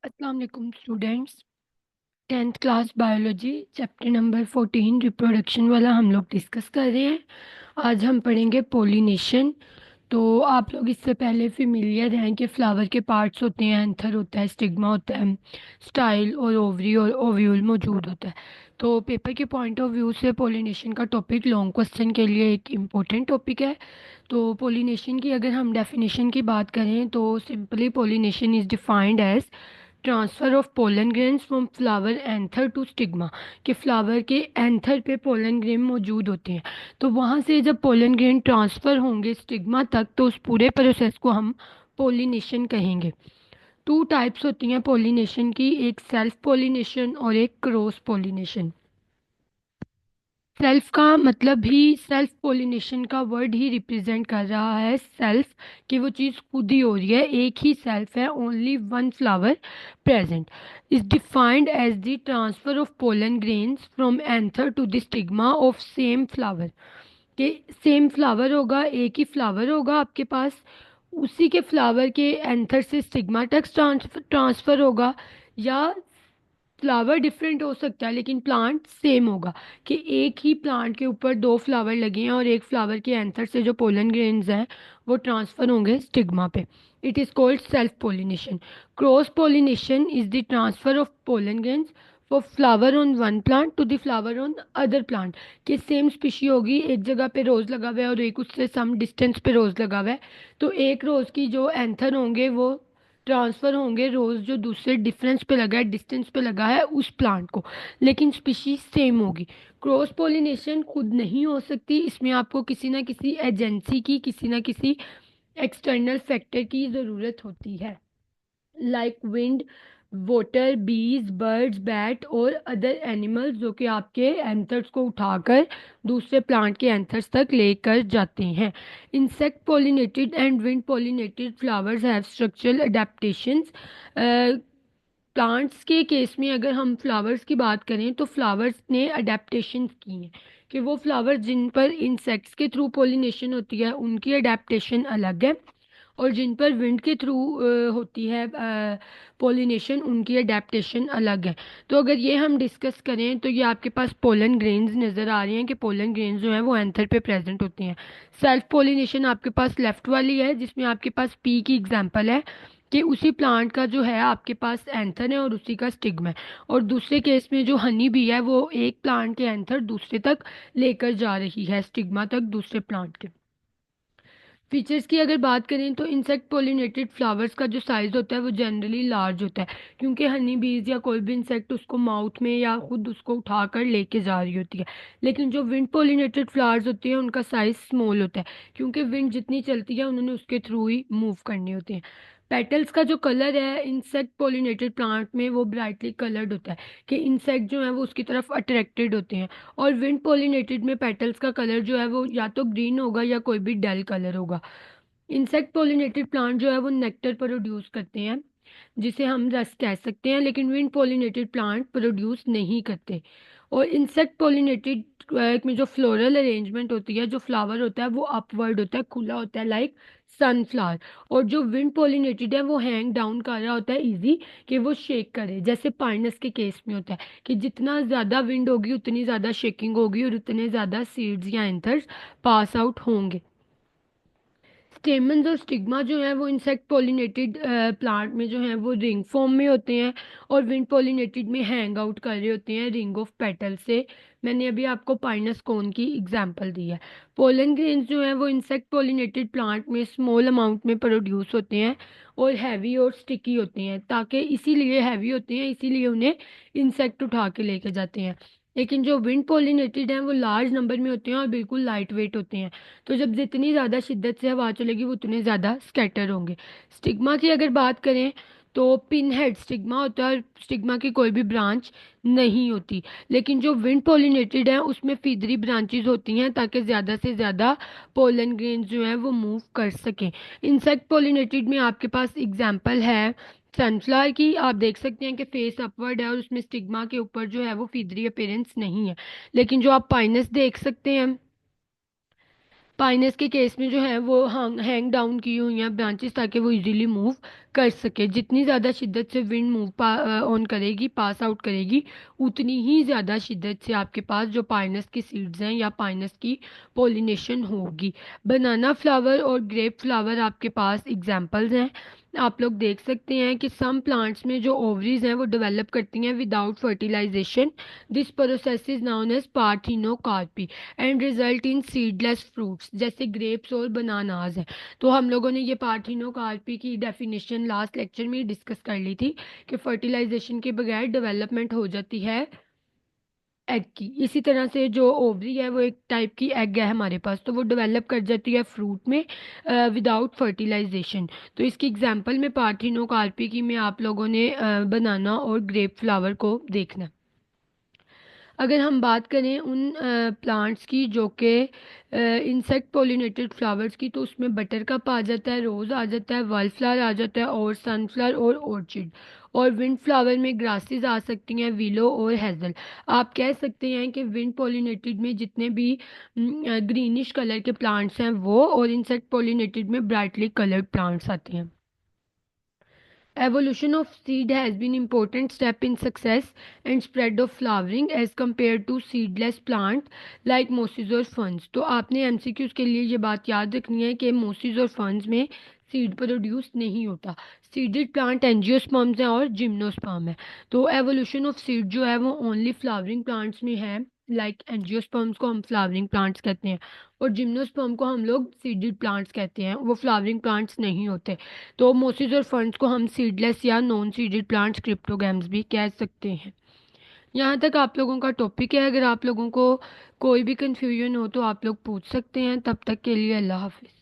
अस्सलाम वालेकुम students. 10th class biology chapter number 14 reproduction वाला हम लोग डिस्कस कर रहे हैं। आज हम पढ़ेंगे पोलिनेशन। तो आप लोग इससे पहले फेमिलियर हैं कि फ्लावर के पार्ट्स होते हैं, एंथर होता है, स्टिग्मा होता है, स्टाइल और ओवरी और ओव्यूल मौजूद होता है। तो पेपर के पॉइंट ऑफ व्यू से पोलिनेशन का टॉपिक लॉन्ग क्वेश्चन के लिए एक इम्पोर्टेंट टॉपिक है। तो पोलिनेशन की अगर हम डेफिनेशन की बात करें तो simply pollination is defined as transfer of pollen grains from flower anther to stigma. कि फ्लावर के एंथर पे पोलन ग्रेन मौजूद होते हैं, तो वहाँ से जब पोलन ग्रेन ट्रांसफर होंगे स्टिग्मा तक तो उस पूरे प्रोसेस को हम पोलिनेशन कहेंगे। टू टाइप्स होती हैं पोलिनेशन की, एक सेल्फ पोलिनेशन और एक क्रॉस पोलिनेशन। सेल्फ का मतलब ही सेल्फ पोलिनेशन का वर्ड ही रिप्रेजेंट कर रहा है सेल्फ, कि वो चीज़ खुद ही हो रही है, एक ही सेल्फ है, only one flower present. Is defined as the transfer of pollen grains from anther to the stigma of same flower. कि सेम फ्लावर होगा, एक ही फ्लावर होगा आपके पास, उसी के फ्लावर के एंथर से स्टिग्मा तक ट्रांसफर होगा, या फ्लावर डिफरेंट हो सकता है लेकिन प्लांट सेम होगा। कि एक ही प्लांट के ऊपर दो फ्लावर लगे हैं और एक फ्लावर के एंथर से जो पोलन ग्रेन्स हैं वो ट्रांसफर होंगे स्टिग्मा पे। It is called self pollination. Cross pollination is the transfer of pollen grains for flower on one plant to the flower on other plant. कि सेम स्पीशी होगी, एक जगह पे रोज लगा हुआ है और एक उससे सम डिस्टेंस पे रोज लगा हुआ है, तो एक रोज की जो एंथर होंगे वो ट्रांसफर होंगे रोज जो दूसरे डिफरेंस पे लगा है, डिस्टेंस पे लगा है उस प्लांट को, लेकिन स्पीशीज सेम होगी। क्रॉस पोलिनेशन खुद नहीं हो सकती, इसमें आपको किसी ना किसी एजेंसी की, किसी ना किसी एक्सटर्नल फैक्टर की ज़रूरत होती है, लाइक विंड, वाटर, बीज, बर्ड्स, बैट और अदर एनिमल्स, जो कि आपके एंथर्स को उठाकर दूसरे प्लांट के एंथर्स तक लेकर जाते हैं। Insect pollinated and wind pollinated flowers have structural adaptations. Plants के केस में अगर हम फ्लावर्स की बात करें तो फ्लावर्स ने अडेप्टेशंस की हैं। कि वो फ्लावर्स जिन पर इंसेक्ट्स के थ्रू पोलिनेशन होती है उनकी अडेप्टेशन अलग है, और जिन पर विंड के थ्रू होती है पोलिनेशन उनकी अडेप्टेशन अलग है। तो अगर ये हम डिस्कस करें तो ये आपके पास पोलन ग्रेन्स नज़र आ रही हैं कि पोलन ग्रेन्स जो हैं वो एंथर पे प्रेजेंट होती हैं। सेल्फ पोलिनेशन आपके पास लेफ्ट वाली है जिसमें आपके पास पी की एग्जांपल है, कि उसी प्लांट का जो है आपके पास एंथर है और उसी का स्टिग्मा है। और दूसरे केस में जो हनी बी है वो एक प्लांट के एंथर दूसरे तक लेकर जा रही है, स्टिग्मा तक दूसरे प्लांट के। फीचर्स की अगर बात करें तो इंसेक्ट पोलिनेटेड फ्लावर्स का जो साइज होता है वो जनरली लार्ज होता है, क्योंकि हनी बीज या कोई भी इंसेक्ट उसको माउथ में या खुद उसको उठाकर लेके जा रही होती है। लेकिन जो विंड पोलिनेटेड फ्लावर्स होती हैं उनका साइज स्मॉल होता है, क्योंकि विंड जितनी चलती है उन्होंने उसके थ्रू ही मूव करनी होती है। पेटल्स का जो कलर है इंसेक्ट पोलिनेटेड प्लांट में वो ब्राइटली कलर्ड होता है, कि इंसेक्ट जो है वो उसकी तरफ अट्रैक्टेड होते हैं। और विंड पोलिनेटेड में पेटल्स का कलर जो है वो या तो ग्रीन होगा या कोई भी डल कलर होगा। इंसेक्ट पोलिनेटेड प्लांट जो है वो नेक्टर प्रोड्यूस करते हैं जिसे हम रस कह सकते हैं, लेकिन विंड पोलिनेटेड प्लांट प्रोड्यूस नहीं करते। और इंसेक्ट पोलिनेटेड में जो फ्लोरल अरेंजमेंट होती है, जो फ्लावर होता है वो अपवर्ड होता है, खुला होता है, लाइक सनफ्लावर। और जो विंड पोलिनेटेड है वो हैंग डाउन कर रहा होता है इजी, कि वो शेक करे, जैसे पाइनस के केस में होता है कि जितना ज़्यादा विंड होगी उतनी ज़्यादा शेकिंग होगी और उतने ज़्यादा सीड्स या एंथर्स पास आउट होंगे। स्टेमन्स और स्टिग्मा जो है वो इंसेक्ट पोलिनेटेड प्लांट में जो है वो रिंग फॉर्म में होते हैं, और विंड पोलिनेटेड में हैंग आउट कर रहे होते हैं रिंग ऑफ पेटल से। मैंने अभी आपको पाइनस कोन की एग्जांपल दी है। पोलन ग्रेन्स जो है वो इंसेक्ट पोलिनेटेड प्लांट में स्मॉल अमाउंट में प्रोड्यूस होते हैं और हैवी और स्टिकी होते हैं, ताकि इसीलिए हैवी होते हैं, इसीलिए उन्हें इंसेक्ट उठा के लेके जाते हैं। लेकिन जो विंड पोलिनेटेड हैं वो लार्ज नंबर में होते हैं और बिल्कुल लाइट वेट होते हैं, तो जब जितनी ज़्यादा शिद्दत से हवा चलेगी वो उतने ज़्यादा स्कैटर होंगे। स्टिग्मा की अगर बात करें तो पिन हेड स्टिग्मा होता है और स्टिग्मा की कोई भी ब्रांच नहीं होती। लेकिन जो विंड पोलिनेटेड है उसमें फीदरी ब्रांचेस होती हैं ताकि ज़्यादा से ज़्यादा पोलन ग्रेन्स जो है वो मूव कर सकें। इंसेक्ट पोलिनेटेड में आपके पास एग्जाम्पल है सनफ्लावर की, आप देख सकते हैं कि फेस अपवर्ड है और उसमें स्टिग्मा के ऊपर जो है वो फीदरी अपीयरेंस नहीं है। लेकिन जो आप पाइनस देख सकते हैं, पाइनस के केस में जो है वो हैंग डाउन की हुई हैं ब्रांचेस ताकि वो इजीली मूव कर सके। जितनी ज़्यादा शिद्दत से विंड मूव ऑन करेगी, पास आउट करेगी, उतनी ही ज़्यादा शिद्दत से आपके पास जो पाइनस की सीड्स हैं या पाइनस की पोलिनेशन होगी। बनाना फ्लावर और ग्रेप फ्लावर आपके पास एग्जाम्पल्स हैं। आप लोग देख सकते हैं कि सम प्लांट्स में जो ओवरीज हैं वो डेवलप करती हैं without fertilization. This process is known as parthenocarpy and result in seedless fruits, जैसे ग्रेप्स और बनानाज हैं। तो हम लोगों ने ये पार्थिनोकार्पी की डेफिनेशन लास्ट लेक्चर में डिस्कस कर ली थी कि फर्टिलाइजेशन के बगैर डेवलपमेंट हो जाती है एग की। इसी तरह से जो ओवरी है वो एक टाइप की एग है हमारे पास, तो वो डेवलप कर जाती है फ्रूट में विदाउट फर्टिलाइजेशन। तो इसकी एग्जांपल में पार्थिनोकार्पी की में आप लोगों ने बनाना और ग्रेप फ्लावर को देखना। अगर हम बात करें उन प्लांट्स की जो कि इंसेक्ट पोलिनेटेड फ्लावर्स की, तो उसमें बटर कप आ जाता है, रोज़ आ जाता है, वाइल्ड फ्लावर आ जाता है, और सनफ्लावर और ऑर्चिड। और विंड फ्लावर में ग्रासेस आ सकती हैं, विलो और हेजल। आप कह सकते हैं कि विंड पोलिनेटेड में जितने भी ग्रीनिश कलर के प्लांट्स हैं वो, और इंसेक्ट पोलिनेटेड में ब्राइटली कलर्ड प्लांट्स आते हैं। Evolution of seed has been important step in success and spread of flowering as compared to seedless plant like mosses और ferns। तो आपने एमसीक्यूज के लिए ये बात याद रखनी है कि मोसिस और फर्न्स में सीड प्रोड्यूस नहीं होता। सीडेड प्लांट एंजियोस्पर्म्स हैं और जिम्नोस्पर्म है। तो एवोल्यूशन ऑफ सीड जो है वो ओनली फ्लावरिंग प्लांट्स में है। लाइक एंजियोस्पर्म्स को हम फ्लावरिंग प्लांट्स कहते हैं, और जिम्नोस्पर्म को हम लोग सीडेड प्लांट्स कहते हैं, वो फ्लावरिंग प्लांट्स नहीं होते। तो मोसिस और फर्न्स को हम सीडलेस या नॉन सीडेड प्लांट्स क्रिप्टोगैम्स भी कह सकते हैं। यहाँ तक आप लोगों का टॉपिक है। अगर आप लोगों को कोई भी कंफ्यूजन हो तो आप लोग पूछ सकते हैं। तब तक के लिए अल्लाह हाफिज़।